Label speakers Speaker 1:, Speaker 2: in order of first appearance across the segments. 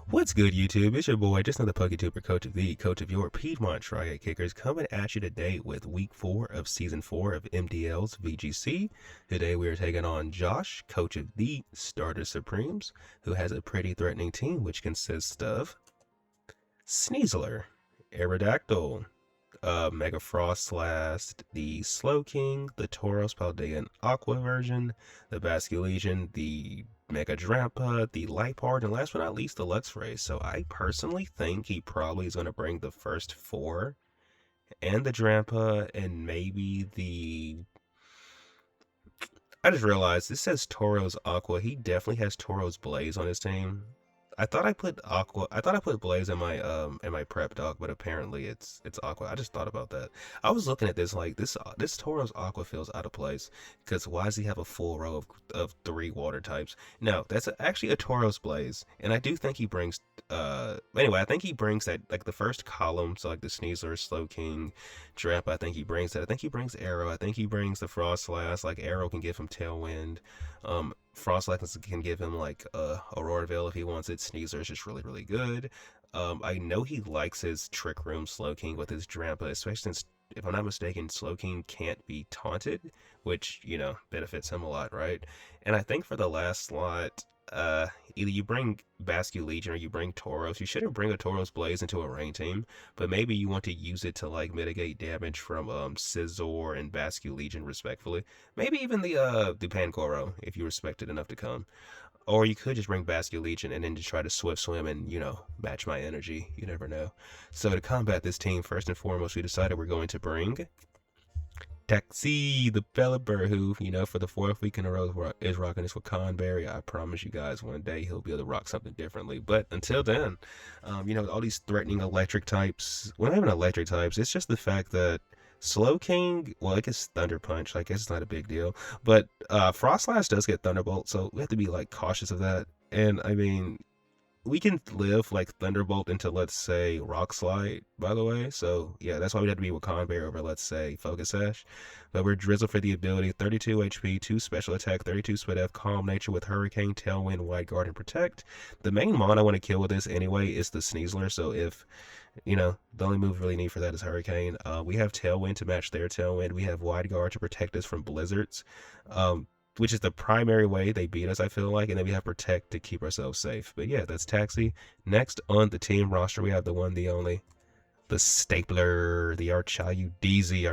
Speaker 1: What's good, YouTube? It's your boy, just another PokeTuber, coach of your Piedmont Tri Kickers, coming at you today with week 4 of season 4 of MDL's VGC. Today we are taking on Josh, coach of the Starter Supremes, who has a pretty threatening team, which consists of Sneasler, Aerodactyl, Mega Frostblast, the Slowking, the Tauros Paldean Aqua version, the Basculegion, the Mega Drampa, the Liepard, and last but not least, the Luxray. So I personally think he probably is going to bring the first 4 and the Drampa and maybe the... I just realized this says Tauros Aqua. He definitely has Tauros Blaze on his team. I thought I put Aqua. I thought I put Blaze in my prep dog, but apparently it's Aqua. I just thought about that. I was looking at this like this Tauros Aqua feels out of place because why does he have a full row of 3 water types? No, that's actually a Tauros Blaze, and I do think he brings. Anyway, I think he brings that like the first column, so like the Sneasler, Slowking, Dramp. I think he brings that. I think he brings Arrow. I think he brings the Frostblast. Like Arrow can give him Tailwind. Frostlass can give him like Aurora Veil if he wants it. Sneasler is just really, really good. I know he likes his Trick Room Slowking with his Drampa, especially since, if I'm not mistaken, Slowking can't be taunted, which, you know, benefits him a lot, right? And I think for the last slot, either you bring Basculegion or you bring Tauros. You shouldn't bring a Tauros Blaze into a rain team, but maybe you want to use it to like mitigate damage from Scizor and Basculegion respectfully. Maybe even the Pancoro if you respect it enough to come. Or you could just bring Basculegion and then just try to Swift Swim and, you know, match my energy. You never know. So to combat this team, first and foremost, we decided we're going to bring Taxi, the Pelipper, who, you know, for the 4th week in a row is rocking this with Conberry. I promise you guys one day he'll be able to rock something differently. But until then, you know, all these threatening electric types, well, not even electric types, it's just the fact that Slowking, well, it gets Thunder Punch. I guess it's not a big deal. But Frostlass does get Thunderbolt, so we have to be, like, cautious of that. And, I mean, we can live like Thunderbolt into, let's say, Rock Slide, by the way. So yeah, that's why we have to be with Conbear over, let's say, Focus Sash. But we're Drizzle for the ability, 32 HP, 2 special attack, 32 speed F, Calm Nature with Hurricane, Tailwind, Wide Guard, and Protect. The main mon I want to kill with this anyway is the Sneasler. So if, you know, the only move we really need for that is Hurricane. We have Tailwind to match their Tailwind. We have Wide Guard to protect us from blizzards. Which is the primary way they beat us, I feel like, and then we have Protect to keep ourselves safe. But yeah, that's Taxi. Next on the team roster, we have the one, the only, the Stapler, the Archaeodon,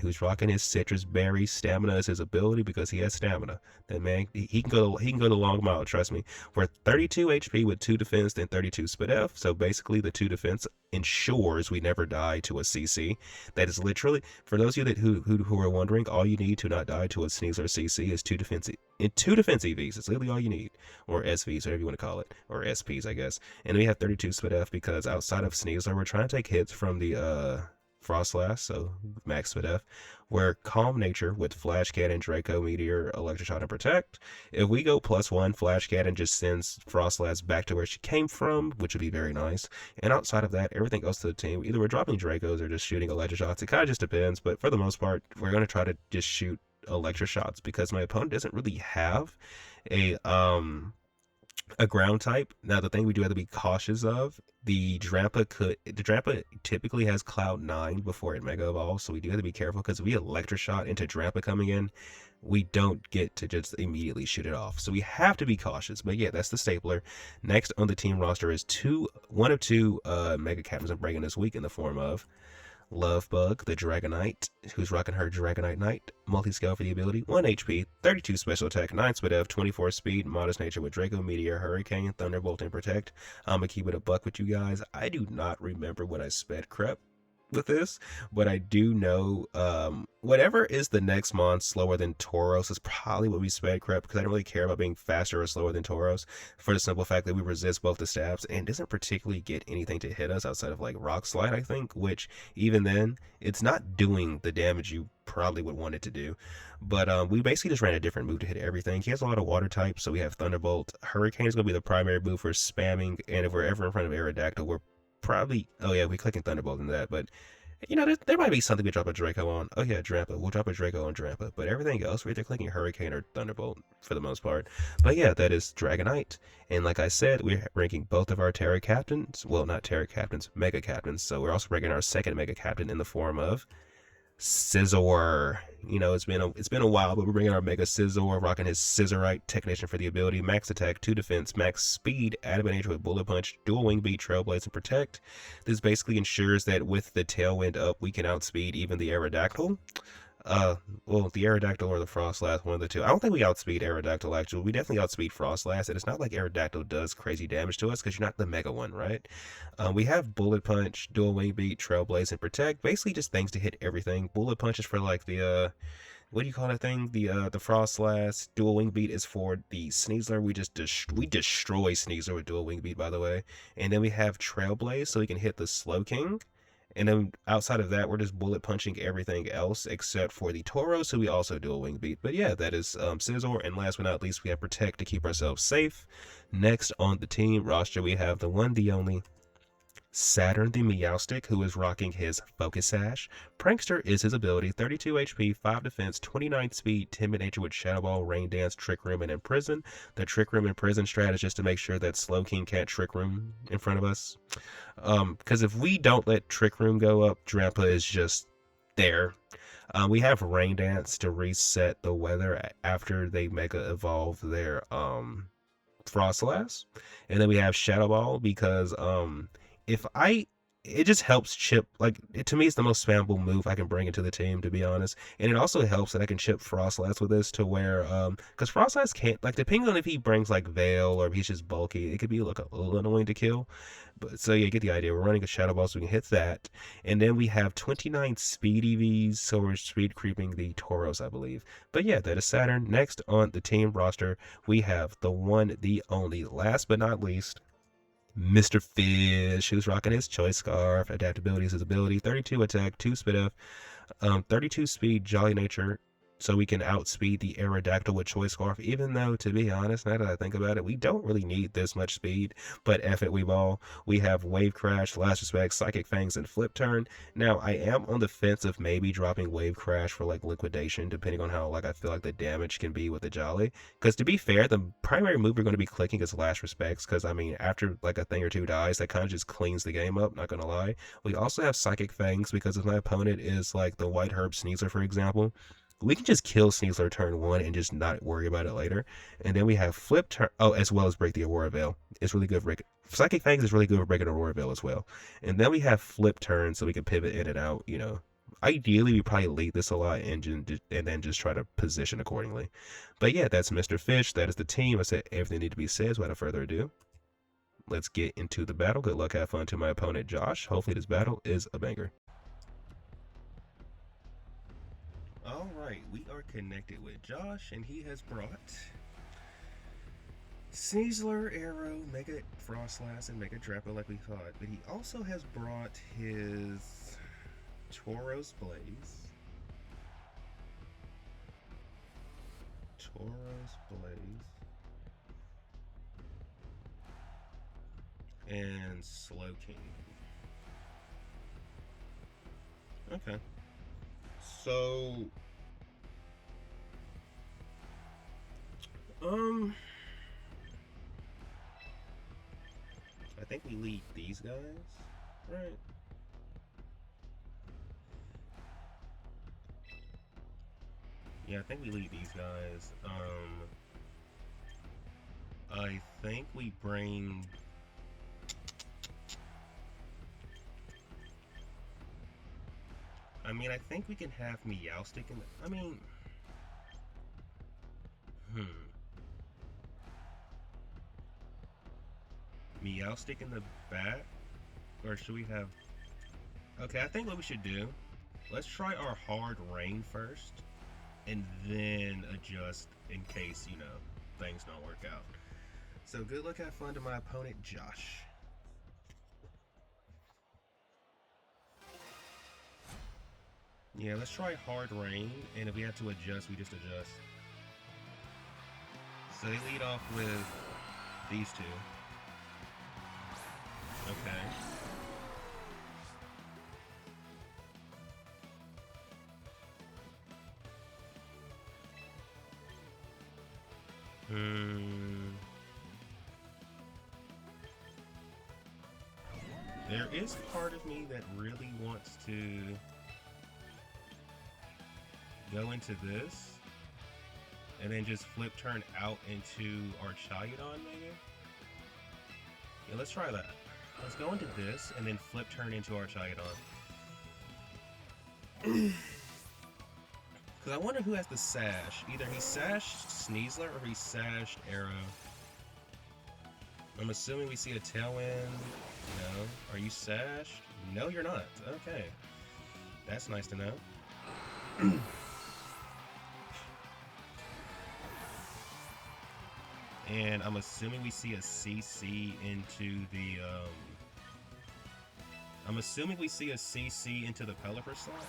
Speaker 1: who's rocking his Citrus Berry. Stamina is his ability because he has stamina. That man, he can go the long mile, trust me. We're 32 HP with 2 defense and 32 speed F. So basically, the 2 defense ensures we never die to a CC. That is literally, for those of you that who are wondering, all you need to not die to a Sneasler CC is 2 defense. In 2 defense EVs, it's literally all you need, or SVs, whatever you want to call it, or SPs, I guess. And we have 32 speed F because outside of Sneasler, we're trying to take hits from the Frostlass, so max speed F. We're Calm Nature with Flash Cannon, Draco Meteor, Electroshock, and Protect. If we go +1, Flash Cannon just sends Frostlass back to where she came from, which would be very nice. And outside of that, everything else to the team, either we're dropping Dracos or just shooting Electroshocks. It kind of just depends, but for the most part, we're going to try to just shoot Electroshots because my opponent doesn't really have a ground type. Now the thing we do have to be cautious of, the Drampa typically has Cloud 9 before it Mega Evolves, so we do have to be careful because if we Electroshot into Drampa coming in, we don't get to just immediately shoot it off. So we have to be cautious. But yeah, that's the Stapler. Next on the team roster is one of two Mega Captains I'm bringing this week in the form of Lovebug, the Dragonite, who's rocking her Dragonite Knight. Multi-scale for the ability, 1 HP, 32 special attack, 9 speed F, 24 speed, modest nature with Draco, Meteor, Hurricane, Thunderbolt, and Protect. I'm gonna keep it a buck with you guys. I do not remember what I sped crep with this, but I do know whatever is the next mon slower than Tauros is probably what we sped crep because I don't really care about being faster or slower than Tauros for the simple fact that we resist both the stabs and doesn't particularly get anything to hit us outside of like Rock Slide, I think, which even then it's not doing the damage you probably would want it to do. But we basically just ran a different move to hit everything. He has a lot of water types, so we have Thunderbolt. Hurricane is going to be the primary move for spamming, and if we're ever in front of Aerodactyl, we're probably, oh yeah, we're clicking Thunderbolt into that, but You know, there might be something we drop a Draco on. Oh yeah, Drampa. We'll drop a Draco on Drampa. But everything else, we're either clicking Hurricane or Thunderbolt for the most part. But yeah, that is Dragonite. And like I said, we're ranking both of our Terra Captains. Well, not Terra Captains, Mega Captains. So we're also ranking our second Mega Captain in the form of Scizor. You know, it's been a while, but we're bringing our Mega Scizor, rocking his Scissorite Technician for the ability, max attack, 2 defense, max speed, adamant nature with bullet punch, dual wing beat, trailblaze, and protect. This basically ensures that with the tailwind up, we can outspeed even the Aerodactyl. Uh, well, the Aerodactyl or the Frostlass, one of the two. I don't think we outspeed Aerodactyl, actually. We definitely outspeed Frostlass, and it's not like Aerodactyl does crazy damage to us, because you're not the Mega one, right? We have Bullet Punch, Dual Wing Beat, Trailblaze, and Protect. Basically just things to hit everything. Bullet Punch is for, like, what do you call that thing? The Frostlass. Dual Wing Beat is for the Sneasler. We destroy Sneasler with Dual Wing Beat, by the way. And then we have Trailblaze, so we can hit the Slowking. And then outside of that, we're just bullet punching everything else except for the Tauros, so we also do a wing beat. But yeah, that is Scizor. And last but not least, we have Protect to keep ourselves safe. Next on the team roster, we have the one, the only Saturn the Meowstic, who is rocking his Focus Sash. Prankster is his ability, 32 HP, 5 defense, 29 speed, timid nature with Shadow Ball, Rain Dance, Trick Room, and Imprison. The Trick Room and Prison strat is just to make sure that Slowking can't Trick Room in front of us. Because if we don't let Trick Room go up, Drampa is just there. We have Rain Dance to reset the weather after they Mega Evolve their Frostlass. And then we have Shadow Ball because if I it just helps chip, like, to me it's the most spammable move I can bring into the team, to be honest. And it also helps that I can chip Frostlass with this to where because Frostlass can't, like, depending on if he brings like Veil or if he's just bulky, it could be like a little annoying to kill. But so yeah, you get the idea. We're running a Shadow Ball so we can hit that. And then we have 29 speed EVs, so we're speed creeping the Tauros, I believe. But yeah, that is Saturn. Next on the team roster, we have the one, the only, last but not least, Mr. Fish, who's rocking his Choice Scarf. Adaptability is his ability. 32 attack, 2 spit F, 32 speed, Jolly Nature, so we can outspeed the Aerodactyl with Choice Scarf, even though, to be honest, now that I think about it, we don't really need this much speed, but F it, we ball. We have Wave Crash, Last Respect, Psychic Fangs, and Flip Turn. Now, I am on the fence of maybe dropping Wave Crash for, like, Liquidation, depending on how, like, I feel like the damage can be with the Jolly. Because, to be fair, the primary move we're going to be clicking is Last Respects, because, I mean, after, like, a thing or two dies, that kind of just cleans the game up, not going to lie. We also have Psychic Fangs, because if my opponent is, like, the White Herb Sneasler, for example, we can just kill Sneasler turn 1 and just not worry about it later. And then we have Flip Turn, oh, as well as break the Aurora Veil. It's really good for breaking. Psychic Fangs is really good for breaking Aurora Veil as well. And then we have Flip Turn, so we can pivot in and out, you know. Ideally, we probably lead this a lot and then just try to position accordingly. But yeah, that's Mr. Fish. That is the team. I said everything need to be said, so without further ado, let's get into the battle. Good luck, have fun to my opponent, Josh. Hopefully this battle is a banger. Alright, we are connected with Josh, and he has brought Sneasler, Arrow, Mega Frostlass, and Mega Drampa like we thought. But he also has brought his Tauros Blaze. And Slowking. Okay. So, I think we lead these guys, right? Yeah, I think we lead these guys. I think we bring... I mean, I think we can have Meowstic in the... I mean... Meowstic in the back? Or should we have... Okay, I think what we should do... Let's try our hard rain first. And then adjust in case, you know, things don't work out. So good luck, have fun to my opponent, Josh. Yeah, let's try hard rain, and if we have to adjust, we just adjust. So they lead off with these two. Okay. There is part of me that really wants to go into this and then just flip turn out into Archaeodon, maybe? Yeah, let's try that. Let's go into this and then flip turn into Archaeodon. Because I wonder who has the sash. Either he sashed Sneasler or he sashed Arrow. I'm assuming we see a Tailwind. No. Are you sashed? No, you're not. Okay. That's nice to know. And I'm assuming we see a CC into the, I'm assuming we see a CC into the Pelipper slot.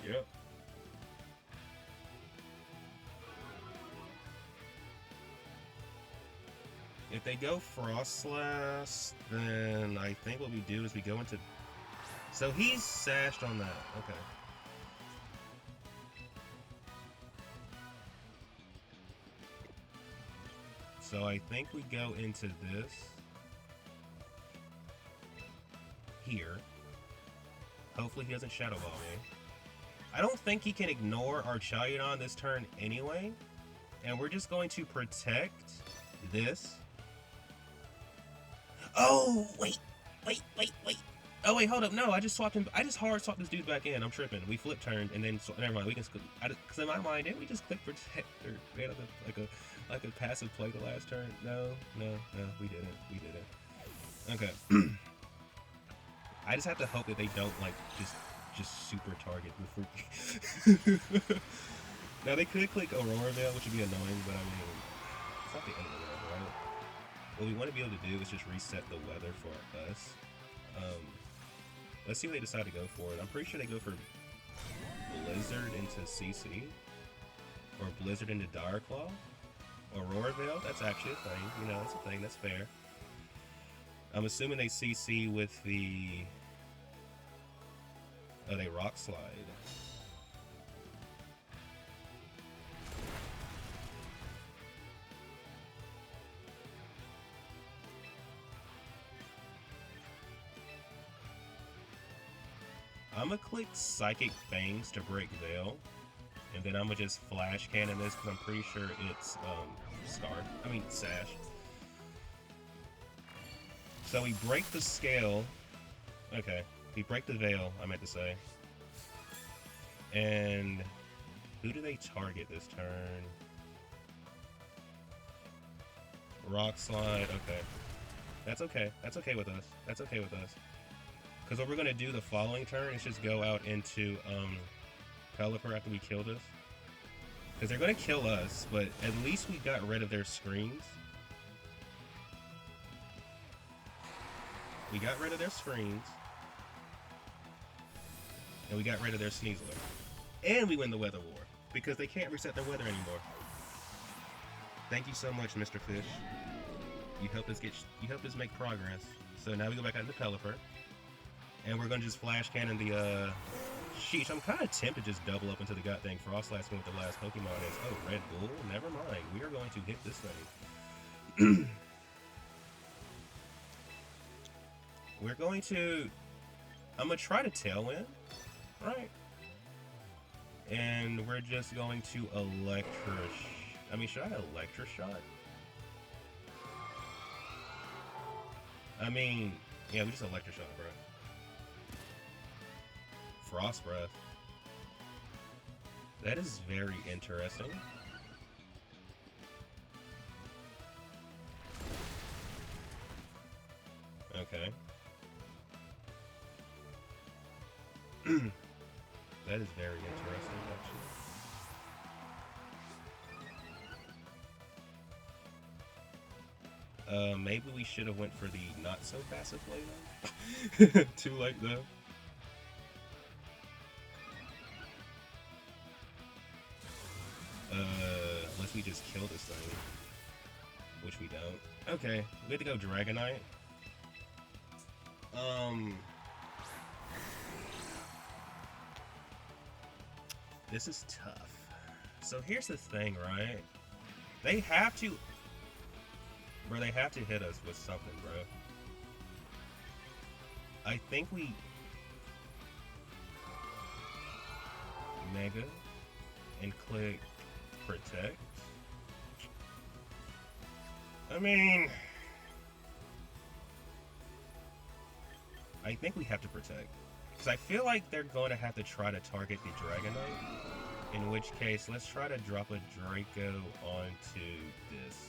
Speaker 1: Yep. If they go Frostlass, then I think what we do is we go into... So he's sashed on that. Okay. So I think we go into this here. Hopefully he doesn't Shadow Ball me. I don't think he can ignore Archaeodon this turn anyway. And we're just going to protect this. Oh, wait. Oh, wait, hold up. No, I just swapped him. I just hard swapped this dude back in. I'm tripping. We flip turned and then, never mind. We can, because in my mind, didn't we just click protect or made like a passive play the last turn? No, we didn't. Okay. I just have to hope that they don't, like, just super target before. Now, they could click Aurora Veil, which would be annoying, but I mean, it's not the end of the world, right? What we want to be able to do is just reset the weather for us. Let's see what they decide to go for. I'm pretty sure they go for Blizzard into CC. Or Blizzard into Dire Claw. Aurora Veil, that's actually a thing. You know, that's a thing, that's fair. I'm assuming they CC with the... Oh, they Rock Slide. I'm gonna click Psychic Fangs to break Veil, and then I'm gonna just Flash Cannon this because I'm pretty sure it's Scarred. I mean Sash. So we break the scale. Okay, we break the Veil. I meant to say. And who do they target this turn? Rock Slide. Okay, that's okay. That's okay with us. That's okay with us. Because what we're going to do the following turn is just go out into Pelipper after we kill this. Because they're going to kill us, but at least we got rid of their screens. We got rid of their screens. And we got rid of their Sneasler. And we win the Weather War. Because they can't reset their weather anymore. Thank you so much, Mr. Fish. You helped us make progress. So now we go back out into Pelipper. And we're gonna just Flash Cannon the, sheesh, I'm kind of tempted to just double up into the goddamn Frostlass with the last Pokemon is, oh, Red Bull? Never mind, we are going to hit this thing. We're going to, I'm gonna try to Tailwind, right? And we're just going to should I Electroshock? I mean, yeah, we just Electroshock, bro. Frost Breath. That is very interesting. Okay. That is very interesting, actually. Maybe we should have went for the not so passive play though. Too late though. Unless we just kill this thing. Which we don't. Okay, we have to go Dragonite. This is tough. So here's the thing, right? They have to... Bro, they have to hit us with something, bro. I think we... Mega. And click protect. I mean... I think we have to protect. Because I feel like they're going to have to try to target the Dragonite. In which case, let's try to drop a Draco onto this.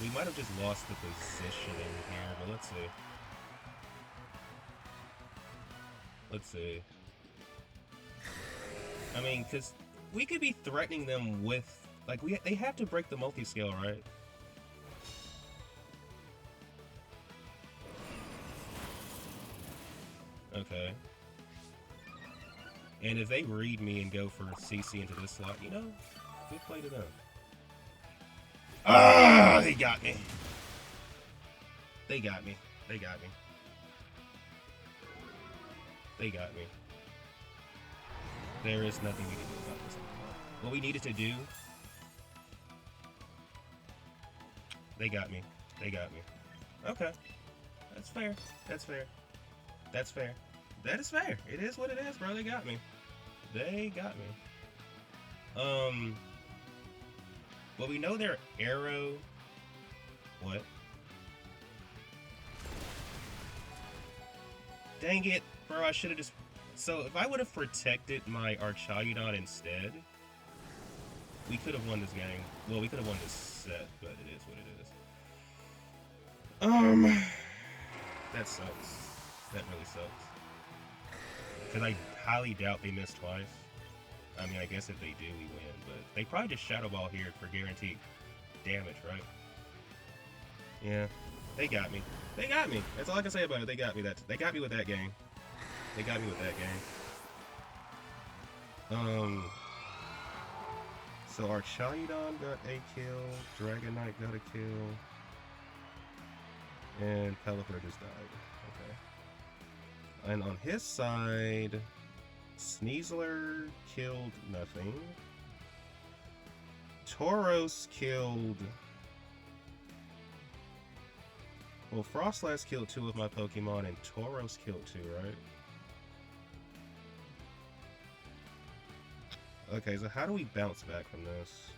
Speaker 1: We might have just lost the positioning here, but let's see. Let's see. I mean, because we could be threatening them with... Like, they have to break the multi-scale, right? Okay. And if they read me and go for CC into this slot, you know, good play to them. Ah, they got me. They got me. They got me. They got me. There is nothing we can do about this. What we needed to do... They got me. They got me. Okay. That's fair. That's fair. That's fair. That is fair. It is what it is, bro. They got me. They got me. Well, we know their arrow... What? Dang it, bro. I should have just... So, if I would have protected my Archaeodon instead, we could have won this game. Well, we could have won this set, but it is what it is. That sucks. That really sucks. Because I highly doubt they miss twice. I mean, I guess if they do, we win. But they probably just Shadow Ball here for guaranteed damage, right? Yeah. They got me. They got me. That's all I can say about it. They got me. They got me with that game. They got me with that game. So Archaeodon got a kill. Dragonite got a kill. And Pelipper just died. Okay. And on his side, Sneasler killed nothing. Tauros killed... Well, Frostlass killed 2 of my Pokemon, and Tauros killed 2, right? Okay, so how do we bounce back from this?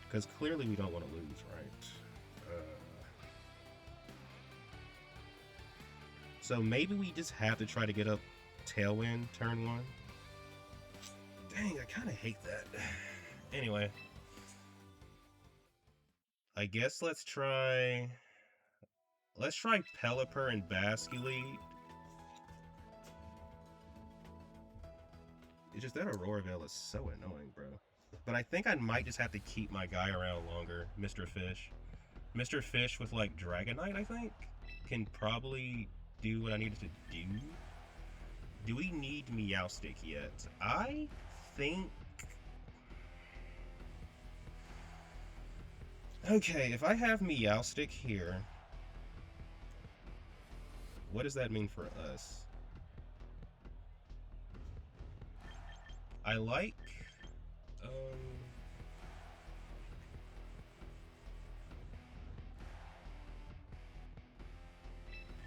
Speaker 1: Because clearly we don't want to lose, right? So maybe we just have to try to get up Tailwind turn 1. Dang, I kind of hate that. Anyway. I guess let's try Pelipper and Basculete. It's just that Aurora Veil is so annoying, bro. But I think I might just have to keep my guy around longer, Mr. Fish. Mr. Fish with, like, Dragonite, I think, can probably do what I needed to do. Do we need Meowstic yet? I think... Okay, if I have Meowstic here, what does that mean for us? I like...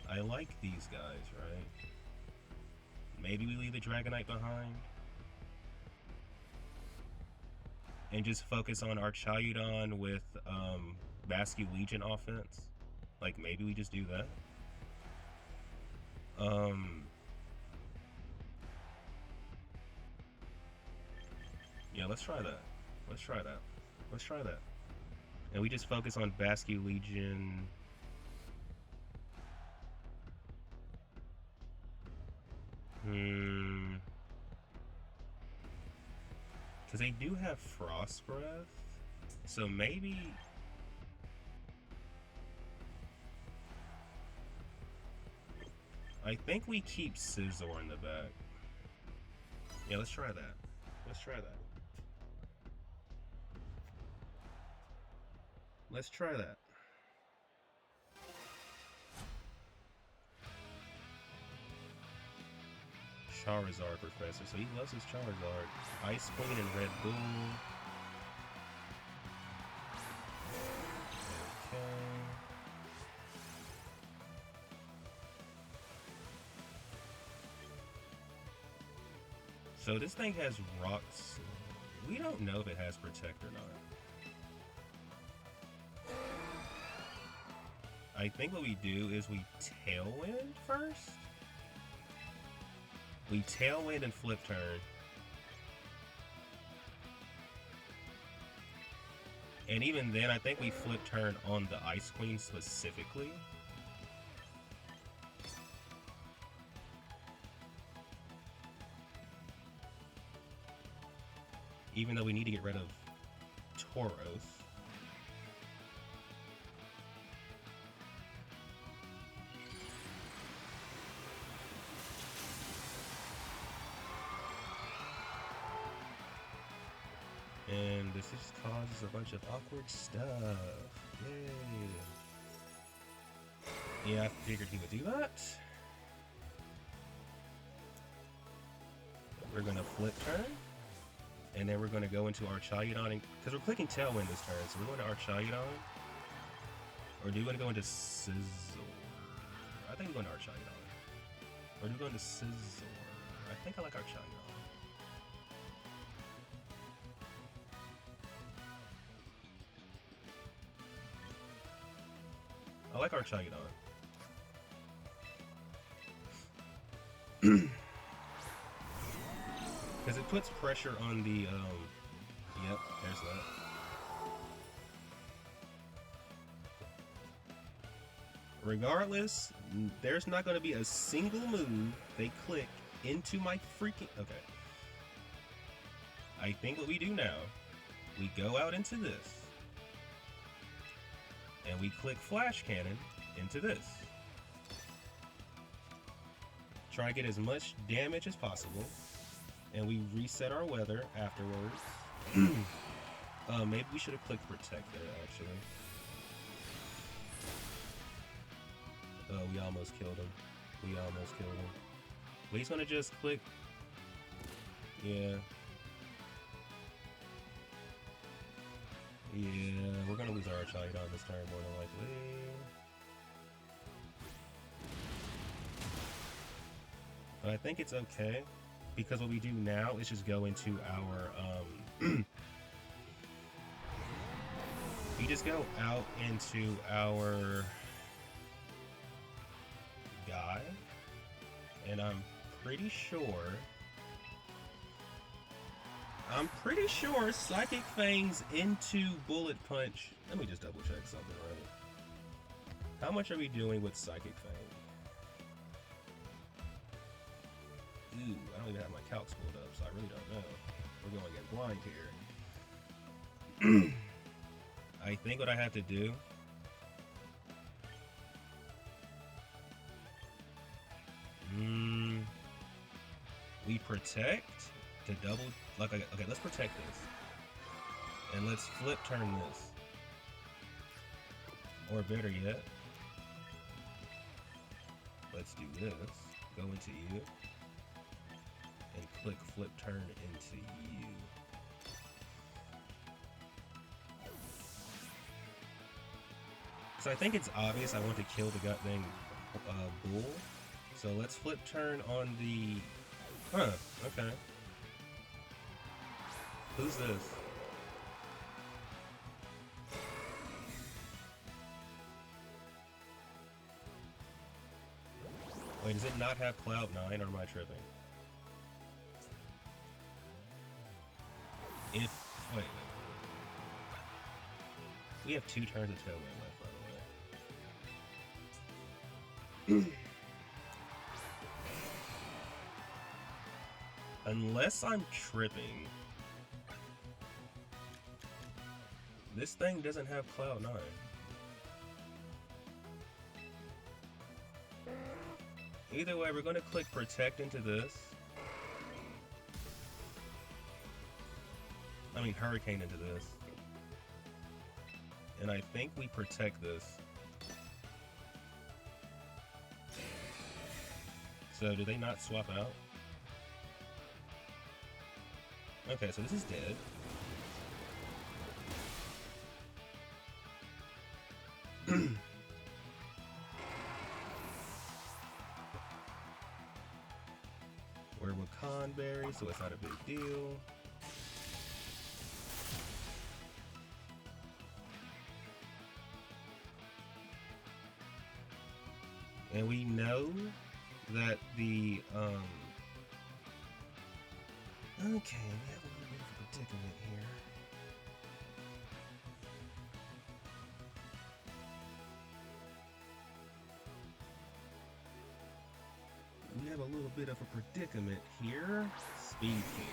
Speaker 1: I like these guys, right? Maybe we leave the Dragonite behind and just focus on Archaeodon with Basculegion offense. Like, maybe we just do that. Yeah, let's try that. Let's try that. Let's try that. And we just focus on Basculegion. Because they do have Frost Breath. So maybe... I think we keep Scizor in the back. Yeah, let's try that. Let's try that. Let's try that. Charizard Professor, so he loves his Charizard. Ice Queen and Red Bull. Okay. So this thing has rocks. We don't know if it has Protect or not. I think what we do is we Tailwind first. We Tailwind and Flip Turn. And even then, I think we Flip Turn on the Ice Queen specifically. Even though we need to get rid of Tauros. And this just causes a bunch of awkward stuff. Yay. Yeah, I figured he would do that. We're gonna Flip Turn. And then we're going to go into our Charizard, because we're clicking Tailwind this turn, so we're going to our Charizard. Or do we want to go into Scizor? I think we're going to our Charizard. Or do we go into Scizor? I think I like our Charizard. I like our Charizard. Because it puts pressure on the, yep, there's that. Regardless, there's not going to be a single move they click into my freaking, okay. I think what we do now, we go out into this, and we click Flash Cannon into this. Try to get as much damage as possible. And we reset our weather afterwards. Maybe we should have clicked Protect there, actually. Oh, we almost killed him. We almost killed him. But he's gonna just click. Yeah. Yeah, we're gonna lose our Charizard this turn more than likely. But I think it's okay. Because what we do now is just go into our, we just go out into our guy, and I'm pretty sure Psychic Fangs into Bullet Punch. Let me just double check something, right? How much are we doing with Psychic Fang? Ooh, I don't even have my calcs pulled up, so I really don't know. We're going in blind here. I think what I have to do we Protect to double, like, okay, let's Protect this. And let's Flip Turn this. Or better yet, let's do this. Go into you. And click Flip Turn into you. So I think it's obvious I want to kill the goddamn bull. So let's Flip Turn on the... Huh, okay. Who's this? Wait, does it not have Cloud 9 or am I tripping? If... Wait. We have 2 turns of Tailwind left, by the way. Unless I'm tripping, this thing doesn't have Cloud 9. Either way, we're going to click Protect into this. I mean, Hurricane into this. And I think we Protect this. So, do they not swap out? Okay, so this is dead. We're with Conberry, so it's not a big deal. And we know that the, okay, we have a little bit of a predicament here. We have a little bit of a predicament here. Speed King.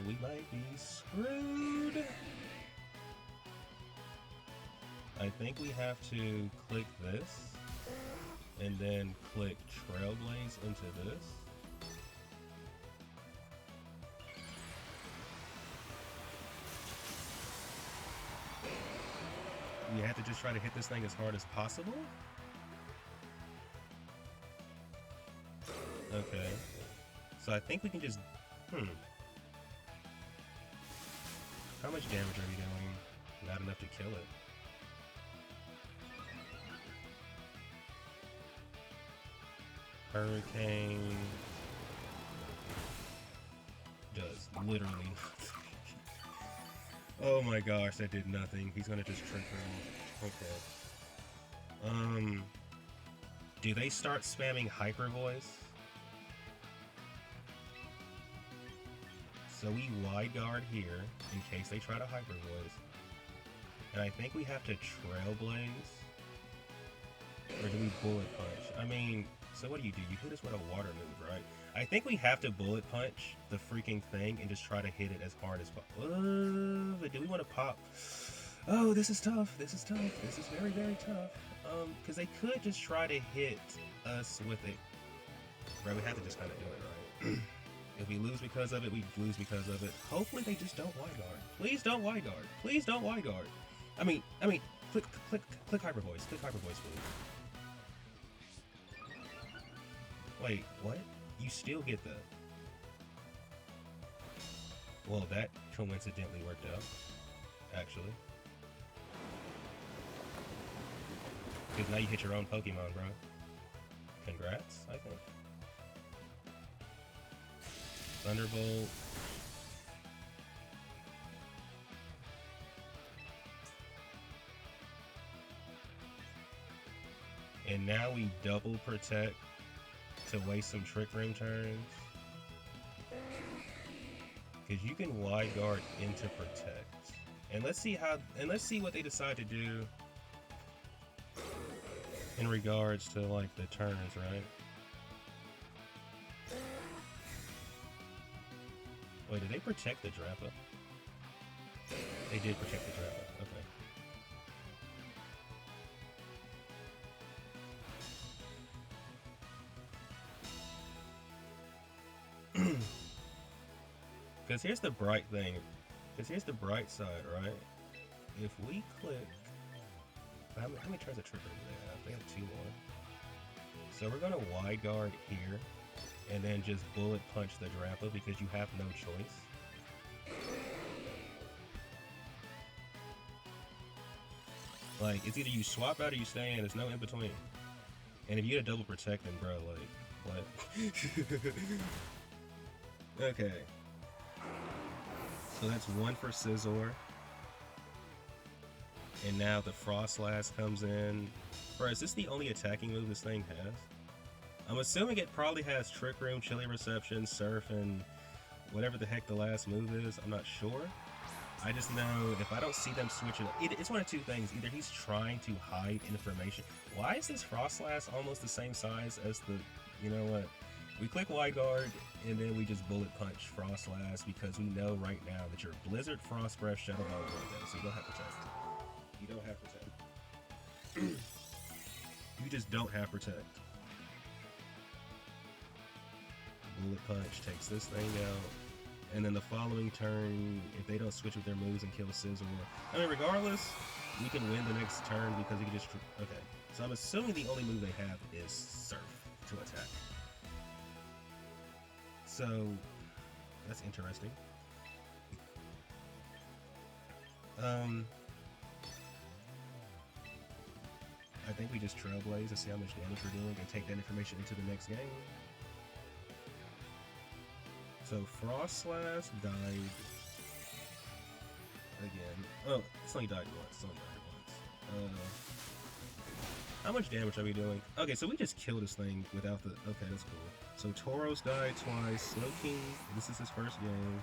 Speaker 1: We might be screwed. I think we have to click this and then click Trailblaze into this. We have to just try to hit this thing as hard as possible. Okay. So I think we can just... How much damage are we doing? Not enough to kill it. Hurricane... does literally nothing. Oh my gosh, that did nothing. He's gonna just trick her. Okay. Do they start spamming Hyper Voice? So we wide guard here in case they try to Hyper Voice. And I think we have to Trailblaze. Or do we Bullet Punch? I mean, so what do? You hit us with a water move, right? I think we have to Bullet Punch the freaking thing and just try to hit it as hard as possible. But do we want to pop? Oh, this is tough. This is tough. This is very, very tough. Because they could just try to hit us with it. Right, we have to just kind of do it, right? If we lose because of it, we lose because of it. Hopefully they just don't wide guard. Please don't wide guard. Please don't wide guard. I mean, click Hyper Voice. Click Hyper Voice, please. Wait, what? You still get the... Well, that coincidentally worked out, actually. Because now you hit your own Pokemon, bro. Congrats, I think. Thunderbolt. And now we double protect to waste some Trick Room turns. Because you can wide guard into protect. And let's see what they decide to do in regards to like the turns, right? Wait, did they protect the Drappa? They did protect the Drappa, okay. Because here's the bright thing. Because here's the bright side, right? If we click... How many turns of Trick Room do they have? They have 2 more. So we're going to wide guard here. And then just bullet punch the Drappa because you have no choice. Like, it's either you swap out or you stay in. There's no in between. And if you get a double protect, then bro, like, what? Okay. So that's 1 for Scizor. And now the Frostlass comes in. Bro, is this the only attacking move this thing has? I'm assuming it probably has Trick Room, Chilly Reception, Surf, and whatever the heck the last move is. I'm not sure. I just know if I don't see them switching, it's one of 2 things. Either he's trying to hide information. Why is this Frostlass almost the same size as the, you know what? We click wide guard, and then we just bullet punch Frostlass because we know right now that your Blizzard, Frost Breath, Shadow Ball will go, so you don't have Protect. You don't have Protect. You just don't have Protect. Bullet punch takes this thing out, And then the following turn, if they don't switch with their moves and kill Scizor, I mean, regardless, we can win the next turn because we can just... Okay, so I'm assuming the only move they have is Surf to attack. So, that's interesting. I think we just Trailblaze and see how much damage we're doing and take that information into the next game. So Frostlass died again. Oh, it's only died once. It's only died once. How much damage are we doing? Okay, so we just killed this thing without the... Okay, that's cool. So Tauros died twice. Slowking, this is his first game.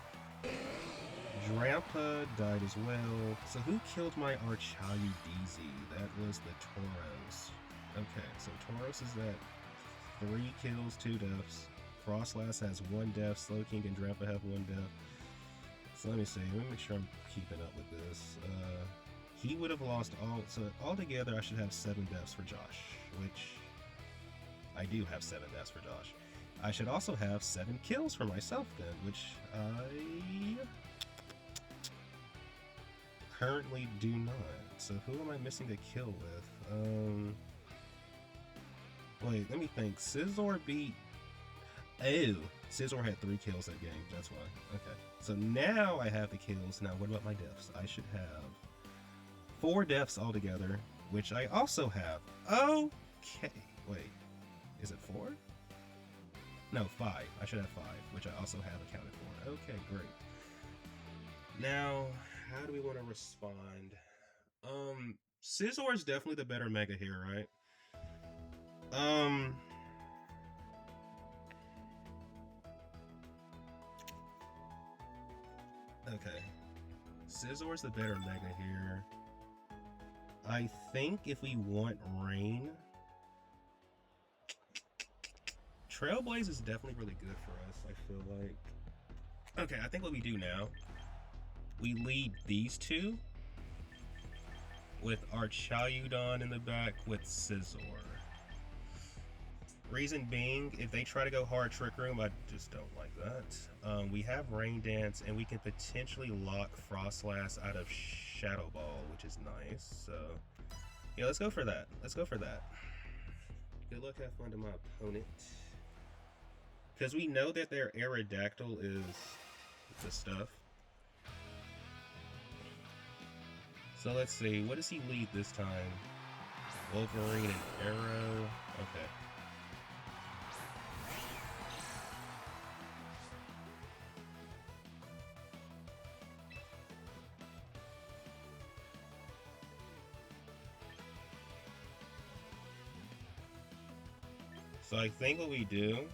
Speaker 1: Drampa died as well. So who killed my Archayu DZ? That was the Tauros. Okay, so Tauros is at 3 kills, 2 deaths. Frostlass has 1 death. Slowking and Drampa have 1 death. So let me see. Let me make sure I'm keeping up with this. He would have lost all... So altogether, I should have 7 deaths for Josh, which... I do have 7 deaths for Josh. I should also have 7 kills for myself then, which I... currently do not. So who am I missing to kill with? Wait, let me think. Scizor beat... Oh, Scizor had 3 kills that game. That's why. Okay. So now I have the kills. Now what about my deaths? I should have 4 deaths altogether, which I also have. Okay. Wait. Is it 4? No, 5. I should have 5, which I also have accounted for. Okay, great. Now, how do we want to respond? Scizor is definitely the better Mega here, right? Okay. Scizor is the better Mega here. I think if we want Rain, Trailblaze is definitely really good for us, I feel like. Okay, I think what we do now, we lead these two with Archaeudon in the back with Scizor. Reason being, if they try to go hard Trick Room, I just don't like that. We have Rain Dance, and we can potentially lock Frostlass out of Shadow Ball, which is nice. So, yeah, let's go for that. Let's go for that. Good luck, have fun to my opponent. Because we know that their Aerodactyl is the stuff. So let's see, what does he lead this time? Wolverine and Arrow. Okay. So I think what we do,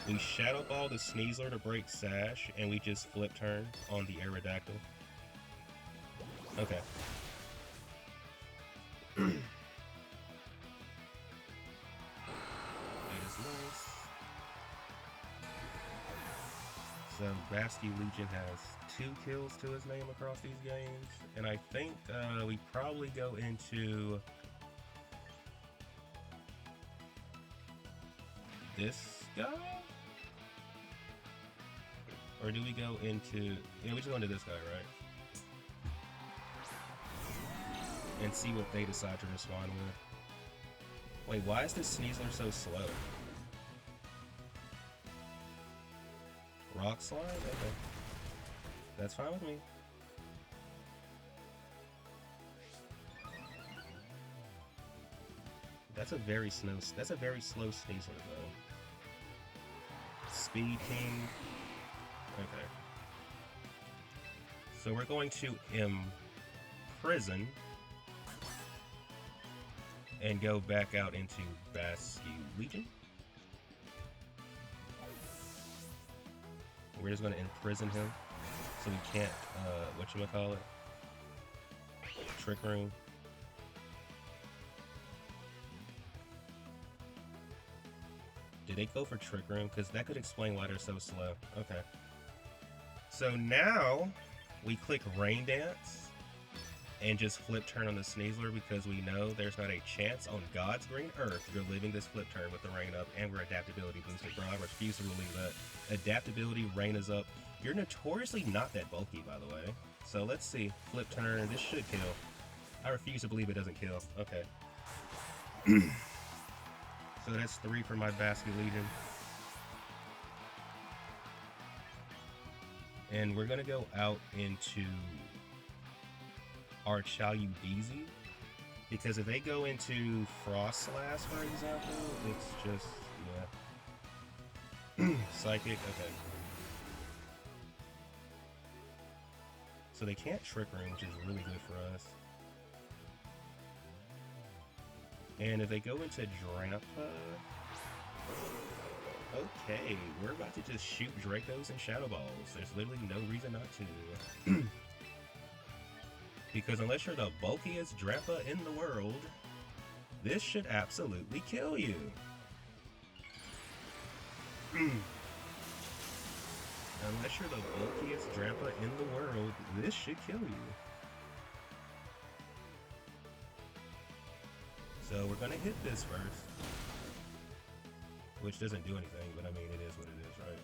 Speaker 1: we Shadow Ball the Sneasler to break Sash, and we just flip turn on the Aerodactyl. Okay. That is nice. So Basky Legion has 2 kills to his name across these games, and I think we probably go into this guy? Or do we go into... Yeah, we just go into this guy, right? And see what they decide to respond with. Wait, why is this Sneasler so slow? Rock Slide? Okay. That's fine with me. That's a very slow Sneasler though. Speed King. Okay. So we're going to imprison and go back out into Basky Legion. We're just going to imprison him so we can't, whatchamacallit, Trick Room. Did they go for Trick Room? Because that could explain why they're so slow. Okay. So now we click Rain Dance and just flip turn on the Sneasler because we know there's not a chance on God's green earth you're living this flip turn with the rain up and we're adaptability boosted, bro. I refuse to believe that. Adaptability, rain is up. You're notoriously not that bulky, by the way. So let's see. Flip turn. This should kill. I refuse to believe it doesn't kill. Okay. So that's 3 for my Basket Legion. And we're going to go out into our Chayu Deezy. Because if they go into Frost Slash, for example, it's just, yeah. Psychic, okay. So they can't Trick Ring, which is really good for us. And if they go into Drampa... Okay, we're about to just shoot Dracos and Shadow Balls. There's literally no reason not to. Because unless you're the bulkiest Drampa in the world, this should absolutely kill you. Unless you're the bulkiest Drampa in the world, this should kill you. So we're gonna hit this first. Which doesn't do anything, but I mean, it is what it is, right?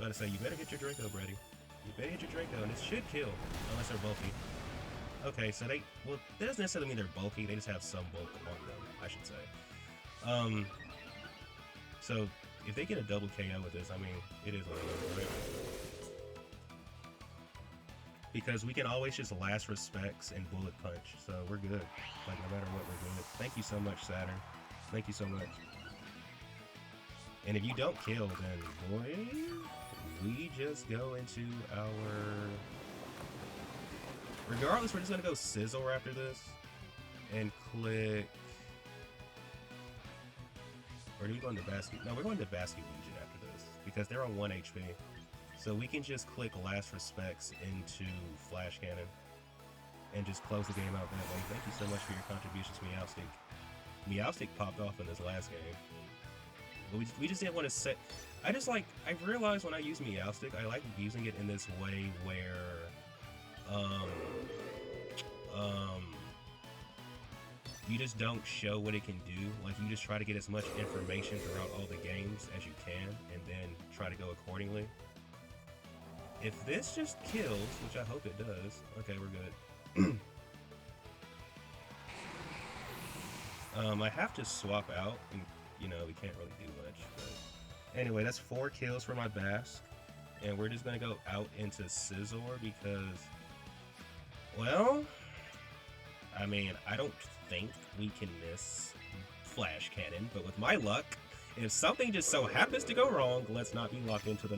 Speaker 1: Gotta say, you better get your Draco ready. You better get your Draco, and it should kill, unless they're bulky. Okay, so they, well, that doesn't necessarily mean they're bulky, they just have some bulk on them, I should say. So, if they get a double KO with this, I mean, it is what it is, right? Because we can always just last respects and bullet punch, so we're good. Like, no matter what, we're good. Thank you so much, Saturn. Thank you so much. And if you don't kill, then, boy, we just go into our... Regardless, we're just gonna go Sizzle after this. And click... Or do we go into Basket? No, we're going to Basket Legion after this. Because they're on 1 HP. So we can just click Last Respects into Flash Cannon. And just close the game out that way. Thank you so much for your contributions, Meowstic. Meowstic popped off in this last game. But we just didn't want to set... I've realized when I use Meowstic, I like using it in this way where... you just don't show what it can do. Like, you just try to get as much information throughout all the games as you can, and then try to go accordingly. If this just kills, which I hope it does... Okay, we're good. I have to swap out, and, you know, we can't really do much, but... Anyway, that's 4 kills for my Basque, and we're just gonna go out into Scizor because... Well... I mean, I don't think we can miss Flash Cannon, but with my luck, if something just so happens to go wrong, let's not be locked into the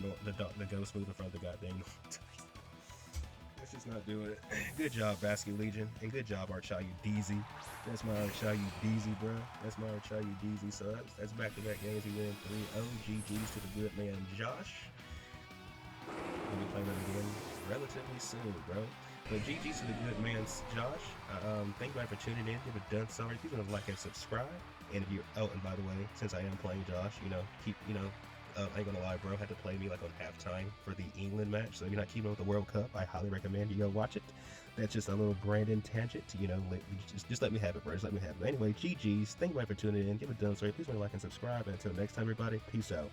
Speaker 1: ghost move in front of the goddamn... Let's just not do it. Good job, Basket Legion, and good job, Archayu Deezy. That's my Archayu Deezy, bro. That's my Archayu Deezy subs. That's back-to-back games. He win 3-0. GG's to the good man, Josh. We'll be playing that again relatively soon, bro. But GG's to the good man, Josh. Thank you for tuning in. If you're done, sorry. Please want to like and subscribe. And if you're, oh, and by the way, since I am playing Josh, you know, I ain't gonna lie, bro, had to play me like on halftime for the England match. So if you're not keeping up with the World Cup, I highly recommend you go watch it. That's just a little Brandon tangent, you know, just let me have it, bro. Just let me have it. Anyway, GG's. Thank you for tuning in. Give it done, sorry. Please want to like and subscribe. And until next time, everybody, peace out.